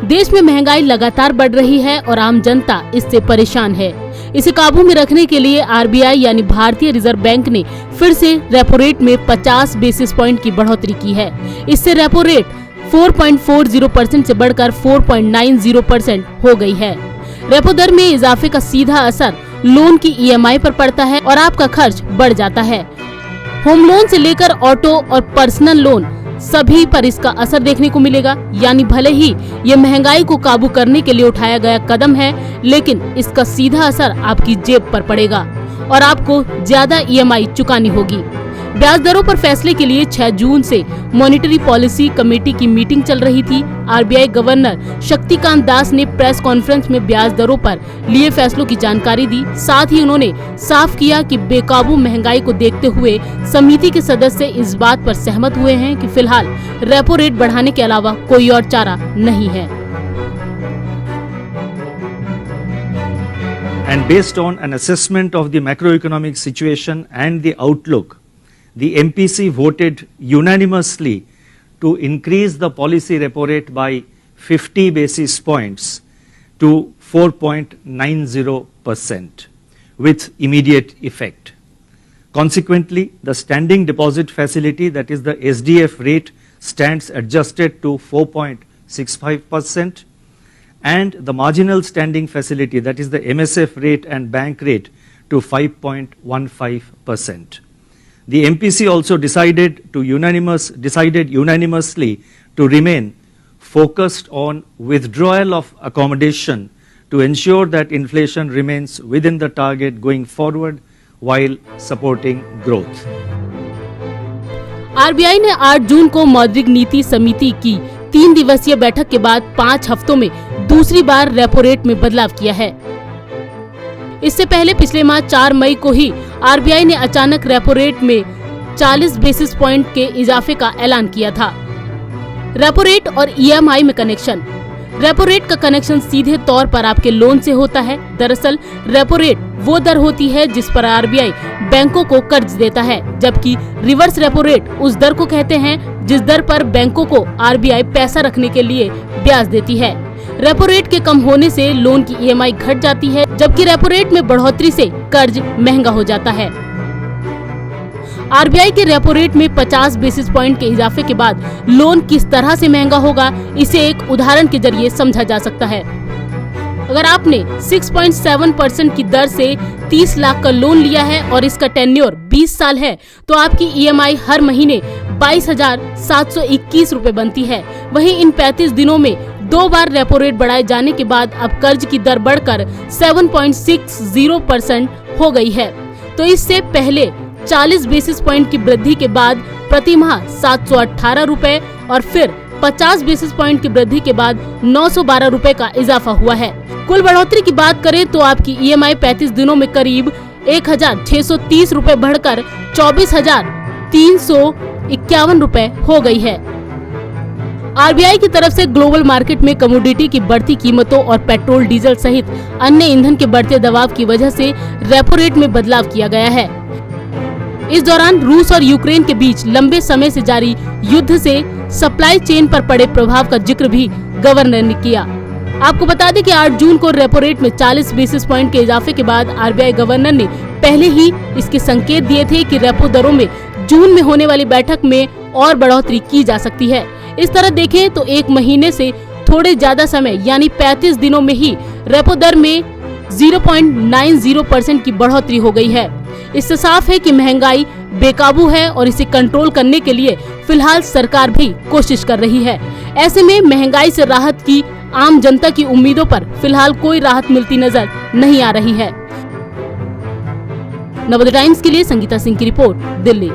देश में महंगाई लगातार बढ़ रही है और आम जनता इससे परेशान है। इसे काबू में रखने के लिए आरबीआई यानी भारतीय रिजर्व बैंक ने फिर से रेपो रेट में 50 बेसिस पॉइंट की बढ़ोतरी की है। इससे रेपो रेट 4.40% से बढ़कर 4.90% हो गई है। रेपो दर में इजाफे का सीधा असर लोन की ईएमआई पर पड़ता है और आपका खर्च बढ़ जाता है। होम लोन से लेकर ऑटो और पर्सनल लोन सभी पर इसका असर देखने को मिलेगा। यानी भले ही ये महंगाई को काबू करने के लिए उठाया गया कदम है, लेकिन इसका सीधा असर आपकी जेब पर पड़ेगा और आपको ज्यादा ईएमआई चुकानी होगी। ब्याज दरों पर फैसले के लिए 6 जून से मॉनिटरी पॉलिसी कमेटी की मीटिंग चल रही थी। आरबीआई गवर्नर शक्तिकांत दास ने प्रेस कॉन्फ्रेंस में ब्याज दरों पर लिए फैसलों की जानकारी दी। साथ ही उन्होंने साफ किया कि बेकाबू महंगाई को देखते हुए समिति के सदस्य इस बात पर सहमत हुए हैं कि फिलहाल रेपो रेट बढ़ाने के अलावा कोई और चारा नहीं है। And based on an assessment of the macroeconomic situation and the outlook, the MPC voted unanimously to increase the policy repo rate by 50 basis points to 4.90% with immediate effect. Consequently, the standing deposit facility, that is the SDF rate, stands adjusted to 4.65%, and the marginal standing facility, that is the MSF rate and bank rate, to 5.15%. The MPC also decided unanimously to remain focused on withdrawal of accommodation to ensure that inflation remains within the target going forward while supporting growth. RBI ने 8 जून को मौद्रिक नीति समिति की 3 दिवसीय बैठक के बाद 5 हफ्तों में दूसरी बार रेपो रेट में बदलाव किया है। इससे पहले पिछले माह 4 मई को ही आरबीआई ने अचानक रेपो रेट में 40 बेसिस पॉइंट के इजाफे का ऐलान किया था। रेपो रेट और ईएमआई में कनेक्शन। रेपो रेट का कनेक्शन सीधे तौर पर आपके लोन से होता है। दरअसल रेपो रेट वो दर होती है जिस पर आरबीआई बैंकों को कर्ज देता है, जबकि रिवर्स रेपो रेट उस दर को कहते हैं जिस दर पर बैंकों को आरबीआई पैसा रखने के लिए ब्याज देती है। रेपो रेट के कम होने से लोन की ईएमआई घट जाती है, जबकि रेपो रेट में बढ़ोतरी से कर्ज महंगा हो जाता है। आरबीआई के रेपो रेट में 50 बेसिस पॉइंट के इजाफे के बाद लोन किस तरह से महंगा होगा, इसे एक उदाहरण के जरिए समझा जा सकता है। अगर आपने 6.7% की दर से 30 लाख का लोन लिया है और इसका टेन्योर 20 साल है, तो आपकी ईएमआई हर महीने 22,721 रुपए बनती है। वहीं इन 35 दिनों में 2 बार रेपो रेट बढ़ाए जाने के बाद अब कर्ज की दर बढ़कर 7.60% हो गई है। तो इससे पहले 40 बेसिस पॉइंट की वृद्धि के बाद प्रति माह 718 रुपए और फिर 50 बेसिस पॉइंट की वृद्धि के बाद 912 रुपए का इजाफा हुआ है। कुल बढ़ोतरी की बात करें तो आपकी ईएमआई 35 दिनों में करीब 1,630 रुपए बढ़कर 24,351 रुपए हो गई है। आरबीआई की तरफ से ग्लोबल मार्केट में कमोडिटी की बढ़ती कीमतों और पेट्रोल डीजल सहित अन्य ईंधन के बढ़ते दबाव की वजह से रेपो रेट में बदलाव किया गया है। इस दौरान रूस और यूक्रेन के बीच लंबे समय से जारी युद्ध से सप्लाई चेन पर पड़े प्रभाव का जिक्र भी गवर्नर ने किया। आपको बता दें कि 8 जून को रेपो रेट में 40 बेसिस पॉइंट के इजाफे के बाद आरबीआई गवर्नर ने पहले ही इसके संकेत दिए थे कि रेपो दरों में जून में होने वाली बैठक में और बढ़ोतरी की जा सकती है। इस तरह देखें तो 1 महीने से थोड़े ज्यादा समय यानी 35 दिनों में ही रेपो दर में 0.90% की बढ़ोतरी हो गई है। इससे साफ है कि महंगाई बेकाबू है और इसे कंट्रोल करने के लिए फिलहाल सरकार भी कोशिश कर रही है। ऐसे में महंगाई से राहत की आम जनता की उम्मीदों पर फिलहाल कोई राहत मिलती नजर नहीं आ रही है। नवोदय टाइम्स के लिए संगीता सिंह की रिपोर्ट, दिल्ली।